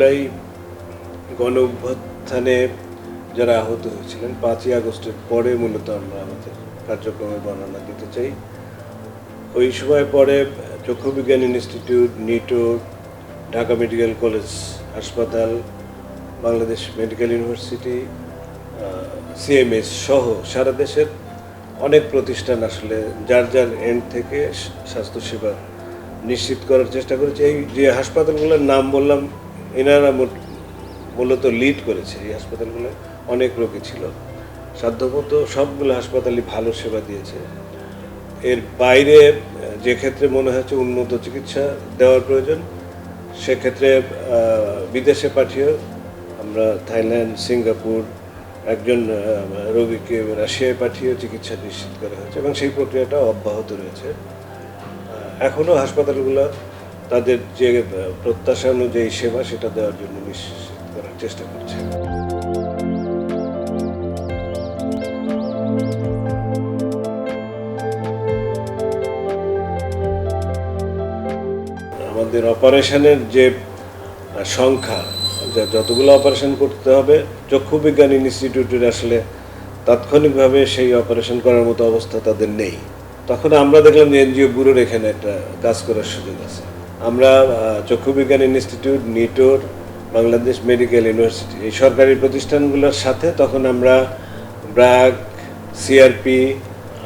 জুলাই গণ অভ্যুত্থানে যারা আহত হয়েছিলেন 5ই আগস্টের পরে মূলত আমরা আমাদের কার্যক্রমের বর্ণনা দিতে চাই। ওই সময় পরে চক্ষুবিজ্ঞান ইনস্টিটিউট, নিটো, ঢাকা মেডিকেল কলেজ হাসপাতাল, বাংলাদেশ মেডিকেল ইউনিভার্সিটি, সিএমএস সহ সারা দেশের অনেক প্রতিষ্ঠান আসলে যার যার এন্ড থেকে স্বাস্থ্যসেবা নিশ্চিত করার চেষ্টা করেছে। এই যে হাসপাতালগুলোর নাম বললাম, এনারা মূলত লিড করেছে। এই হাসপাতালগুলো অনেক রোগী ছিল, সাধ্যমতো সবগুলো হাসপাতালই ভালো সেবা দিয়েছে। এর বাইরে যে ক্ষেত্রে মনে হচ্ছে উন্নত চিকিৎসা দেওয়ার প্রয়োজন, সেক্ষেত্রে বিদেশে পাঠিয়ে আমরা থাইল্যান্ড, সিঙ্গাপুর, একজন রোগীকে রাশিয়ায় পাঠিয়ে চিকিৎসা নিশ্চিত করা হয়েছে এবং সেই প্রক্রিয়াটা অব্যাহত রয়েছে। এখনও হাসপাতালগুলো তাদের যে প্রত্যাশা অনুযায়ী সেবা সেটা দেওয়ার জন্য নিশ্চিত করার চেষ্টা করছে। আমাদের অপারেশনের যে সংখ্যা, যতগুলো অপারেশন করতে হবে, চক্ষুবিজ্ঞান ইনস্টিটিউটের আসলে তাৎক্ষণিকভাবে সেই অপারেশন করার মতো অবস্থা তাদের নেই। তখন আমরা দেখলাম যে এনজিও ব্যুরোর এখানে একটা কাজ করার সুযোগ আছে। আমরা চক্ষুবিজ্ঞান ইনস্টিটিউট, নিটোর, বাংলাদেশ মেডিকেল ইউনিভার্সিটি, এই সরকারি প্রতিষ্ঠানগুলোর সাথে তখন আমরা ব্র্যাক, সিআরপি,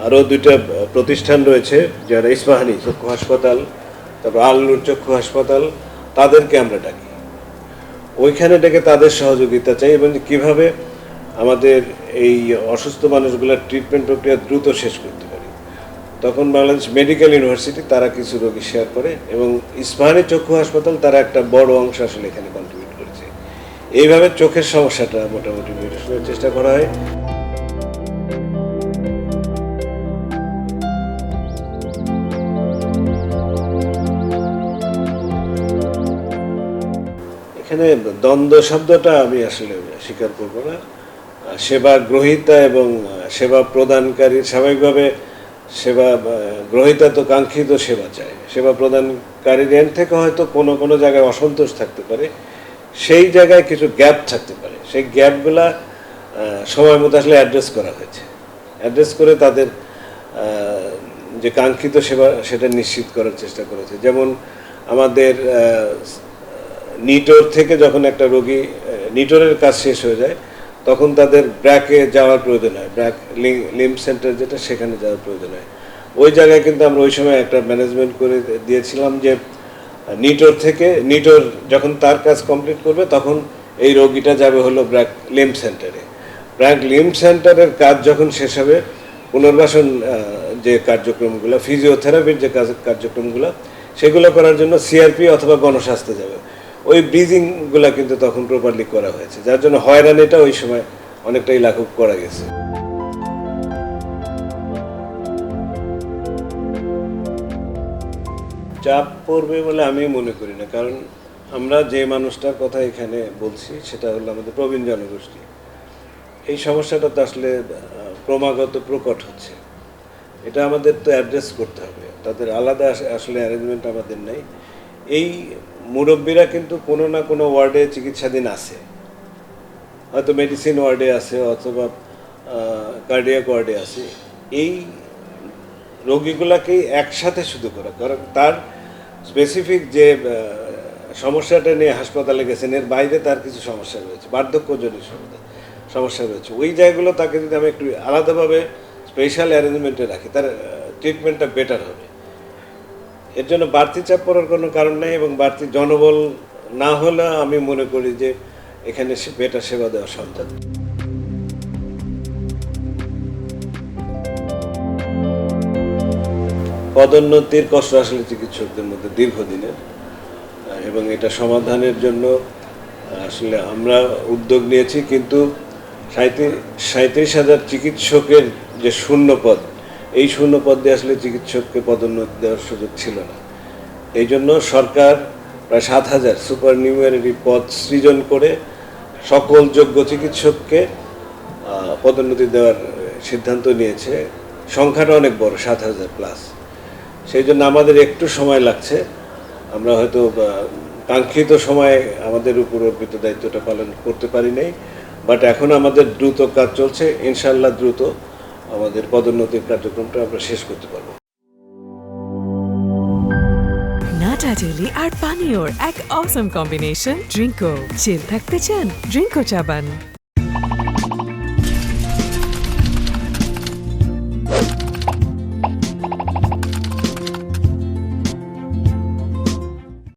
আরও 2টা প্রতিষ্ঠান রয়েছে যারা ইস্পাহানি চক্ষু হাসপাতাল, তারপর আল্লুর চক্ষু হাসপাতাল, তাদেরকে আমরা ডাকি। ওইখানে ডেকে তাদের সহযোগিতা চাই এবং কীভাবে আমাদের এই অসুস্থ মানুষগুলোর ট্রিটমেন্ট প্রক্রিয়া দ্রুত শেষ করতে পারি। তখন বাংলাদেশ মেডিকেল ইউনিভার্সিটি তারা কিছু রোগী শেয়ার করে এবং ইস্পাহানি চক্ষু হাসপাতাল তারা একটা বড় অংশ আসলে এখানে কন্ট্রিবিউট করেছে। এইভাবে চোখের সমস্যাটা মোটামুটি নিরসনের চেষ্টা করা হয়। এখানে দ্বন্দ্ব শব্দটা আমি আসলে স্বীকার করব না। সেবা গ্রহীতা এবং সেবা প্রদানকারী, স্বাভাবিকভাবে সেবা গ্রহীতা তো কাঙ্ক্ষিত সেবা চায়, সেবা প্রদানকারীর এন্ড থেকে হয়তো কোনো কোনো জায়গায় অসন্তোষ থাকতে পারে, সেই জায়গায় কিছু গ্যাপ থাকতে পারে। সেই গ্যাপগুলা সময় মতো আসলে অ্যাড্রেস করা হয়েছে, অ্যাড্রেস করে তাদের যে কাঙ্ক্ষিত সেবা সেটা নিশ্চিত করার চেষ্টা করেছে। যেমন আমাদের নিটোর থেকে যখন একটা রোগী নিটোরের কাজ শেষ হয়ে যায়, তখন তাদের ব্র্যাকে যাওয়ার প্রয়োজন হয়, ব্র্যাক লিম্ফ সেন্টার যেটা, সেখানে যাওয়ার প্রয়োজন হয়। ওই জায়গায় কিন্তু আমরা ওই সময় একটা ম্যানেজমেন্ট করে দিয়েছিলাম যে নিটোর যখন তার কাজ কমপ্লিট করবে তখন এই রোগীটা যাবে হলো ব্র্যাক লিম্ফ সেন্টারে। ব্র্যাক লিম্ফ সেন্টারের কাজ যখন শেষ হবে, পুনর্বাসন যে কার্যক্রমগুলো, ফিজিওথেরাপির যে কার্যক্রমগুলো, সেগুলো করার জন্য সিআরপি অথবা গণস্বাস্থ্যে যাবে। ওই ব্রিজিংগুলো কিন্তু তখন প্রপারলি করা হয়েছে, যার জন্য হয়রানিটা ওই সময় অনেকটাই লাঘব করা গেছে। চাপ পড়বে বলে আমি মনে করি না, কারণ আমরা যে মানুষটার কথা এখানে বলছি সেটা হলো আমাদের প্রবীণ জনগোষ্ঠী। এই সমস্যাটা তো আসলে ক্রমাগত প্রকট হচ্ছে, এটা আমাদের তো অ্যাড্রেস করতে হবে। তাদের আলাদা আসলে অ্যারেঞ্জমেন্ট আমাদের নেই। এই মুরব্বীরা কিন্তু কোনো না কোনো ওয়ার্ডে চিকিৎসাধীন আছে, হয়তো মেডিসিন ওয়ার্ডে আছে অথবা কার্ডিয়াক ওয়ার্ডে আছে। এই রোগীগুলাকেই একসাথে শুধু করা, কারণ তার স্পেসিফিক যে সমস্যাটা নিয়ে হাসপাতালে গেছেন, এর বাইরে তার কিছু সমস্যা রয়েছে, বার্ধক্যজনিত সমস্যা রয়েছে। ওই জায়গাগুলো তাকে যদি আমি একটু আলাদাভাবে স্পেশাল অ্যারেঞ্জমেন্টে রাখি, তার ট্রিটমেন্টটা বেটার হবে। এর জন্য বাড়তি চাপ পড়ার কোনো কারণ নেই এবং বাড়তি জনবল না হলে আমি মনে করি যে এখানে বেটার সেবা দেওয়া সম্ভব। পদোন্নতির কষ্ট আসলে চিকিৎসকদের মধ্যে দীর্ঘদিনের এবং এটা সমাধানের জন্য আসলে আমরা উদ্যোগ নিয়েছি, কিন্তু 37,000 চিকিৎসকের যে শূন্য পদ, এই শূন্য পদ দিয়ে আসলে চিকিৎসককে পদোন্নতি দেওয়ার সুযোগ ছিল না। এই জন্য সরকার প্রায় 7,000 সুপার নিউমেরারি পদ সৃজন করে সকল যোগ্য চিকিৎসককে পদোন্নতি দেওয়ার সিদ্ধান্ত নিয়েছে। সংখ্যাটা অনেক বড়, 7,000+। সেই জন্য আমাদের একটু সময় লাগছে। আমরা হয়তো কাঙ্ক্ষিত সময়ে আমাদের উপর অর্পিত দায়িত্বটা পালন করতে পারি নাই, বাট এখন আমাদের দ্রুত কাজ চলছে, ইনশাআল্লাহ দ্রুত আমাদের পদোন্নতির কার্যক্রমটা আমরা শেষ করতে পারবো। নাটা জেলি আর পানীয়র এক অসম কম্বিনেশন ড্রিঙ্কো। চিল থাকতে চান? ড্রিঙ্কো চা বান।